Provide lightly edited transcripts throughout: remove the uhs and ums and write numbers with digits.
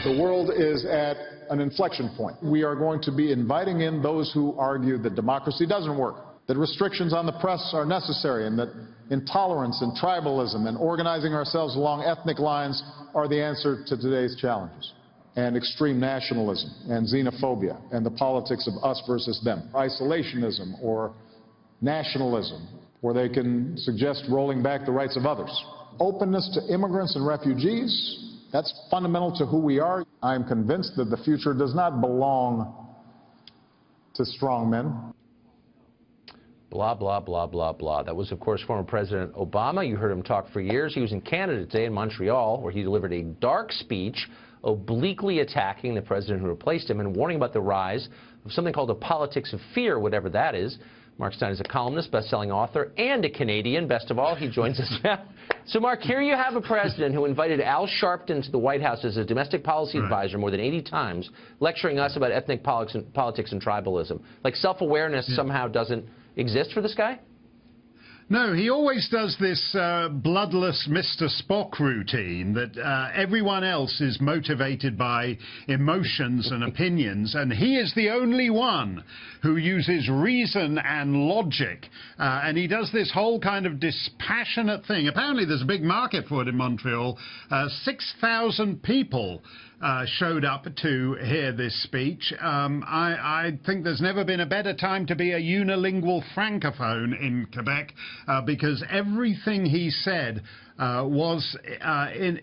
The world is at an inflection point. We are going to be inviting in those who argue that democracy doesn't work, that restrictions on the press are necessary, and that intolerance and tribalism and organizing ourselves along ethnic lines are the answer to today's challenges. And extreme nationalism and xenophobia and the politics of us versus them, isolationism or nationalism, where they can suggest rolling back the rights of others. Openness to immigrants and refugees, that's fundamental to who we are. I am convinced that the future does not belong to strong men. Blah, blah, blah, blah, blah. That was, of course, former President Obama. You heard him talk for years. He was in Canada today in Montreal, where he delivered a dark speech obliquely attacking the president who replaced him and warning about the rise of something called a politics of fear, whatever that is. Mark Steyn is a columnist, best-selling author, and a Canadian. Best of all, he joins us now. So, Mark, here you have a president who invited Al Sharpton to the White House as a domestic policy advisor more than 80 times, lecturing us about ethnic politics and tribalism. Like self-awareness somehow doesn't exist for this guy? No, he always does this bloodless Mr. Spock routine that everyone else is motivated by emotions and opinions, and he is the only one who uses reason and logic. And he does this whole kind of dispassionate thing. Apparently there's a big market for it in Montreal. 6,000 people showed up to hear this speech. I think there's never been a better time to be a unilingual francophone in Quebec, because everything he said was in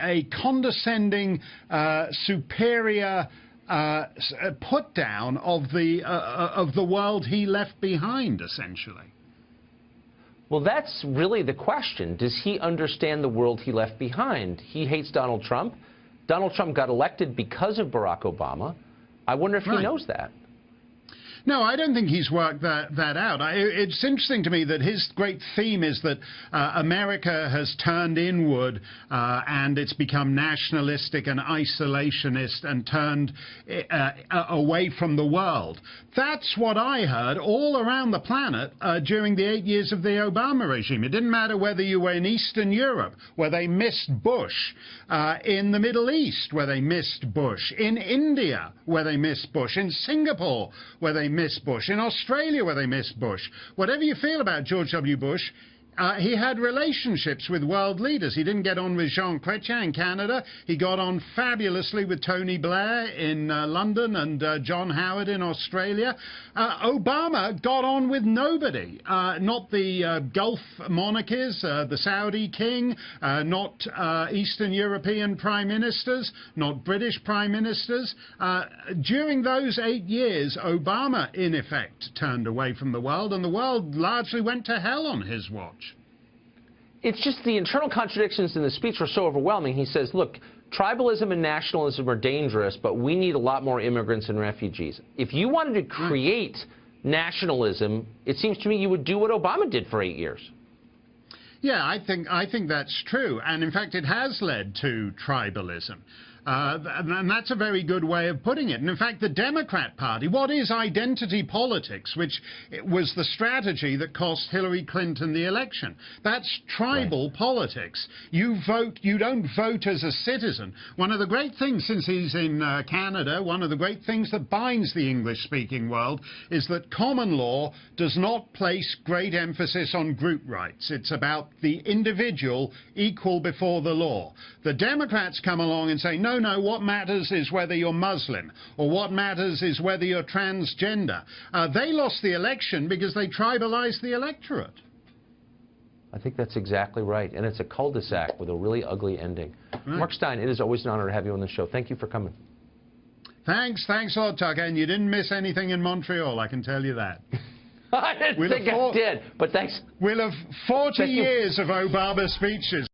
a condescending, superior put down of the world he left behind, essentially. Well, that's really the question. Does he understand the world he left behind? He hates Donald Trump. Donald Trump got elected because of Barack Obama. I wonder if he knows that. No, I don't think he's worked that out. It's interesting to me that his great theme is that America has turned inward and it's become nationalistic and isolationist and turned away from the world. That's what I heard all around the planet during the 8 years of the Obama regime. It didn't matter whether you were in Eastern Europe, where they missed Bush, in the Middle East, where they missed Bush, in India, where they missed Bush, in Singapore, where they missed Bush, in Australia, where they missed Bush. Whatever you feel about George W. Bush, he had relationships with world leaders. He didn't get on with Jean Chrétien in Canada. He got on fabulously with Tony Blair in London and John Howard in Australia. Obama got on with nobody. Not the Gulf monarchies, the Saudi king, not Eastern European prime ministers, not British prime ministers. During those 8 years, Obama, in effect, turned away from the world, and the world largely went to hell on his watch. It's just the internal contradictions in the speech were so overwhelming. He says, look, tribalism and nationalism are dangerous, but we need a lot more immigrants and refugees. If you wanted to create nationalism, it seems to me you would do what Obama did for 8 years. Yeah, I think that's true. And in fact, it has led to tribalism. And that's a very good way of putting it. And in fact, the Democrat Party, what is identity politics, which was the strategy that cost Hillary Clinton the election? That's tribal politics. You vote, you don't vote as a citizen. One of the great things, since he's in Canada, one of the great things that binds the English-speaking world is that common law does not place great emphasis on group rights. It's about the individual equal before the law. The Democrats come along and say, no, what matters is whether you're Muslim, or what matters is whether you're transgender. They lost the election because they tribalized the electorate. I think that's exactly right. And it's a cul-de-sac with a really ugly ending. Right. Mark Steyn, it is always an honor to have you on the show. Thank you for coming. Thanks a lot, Tucker. And you didn't miss anything in Montreal, I can tell you that. I didn't think I did, but thanks. We'll have 40 years of Obama speeches.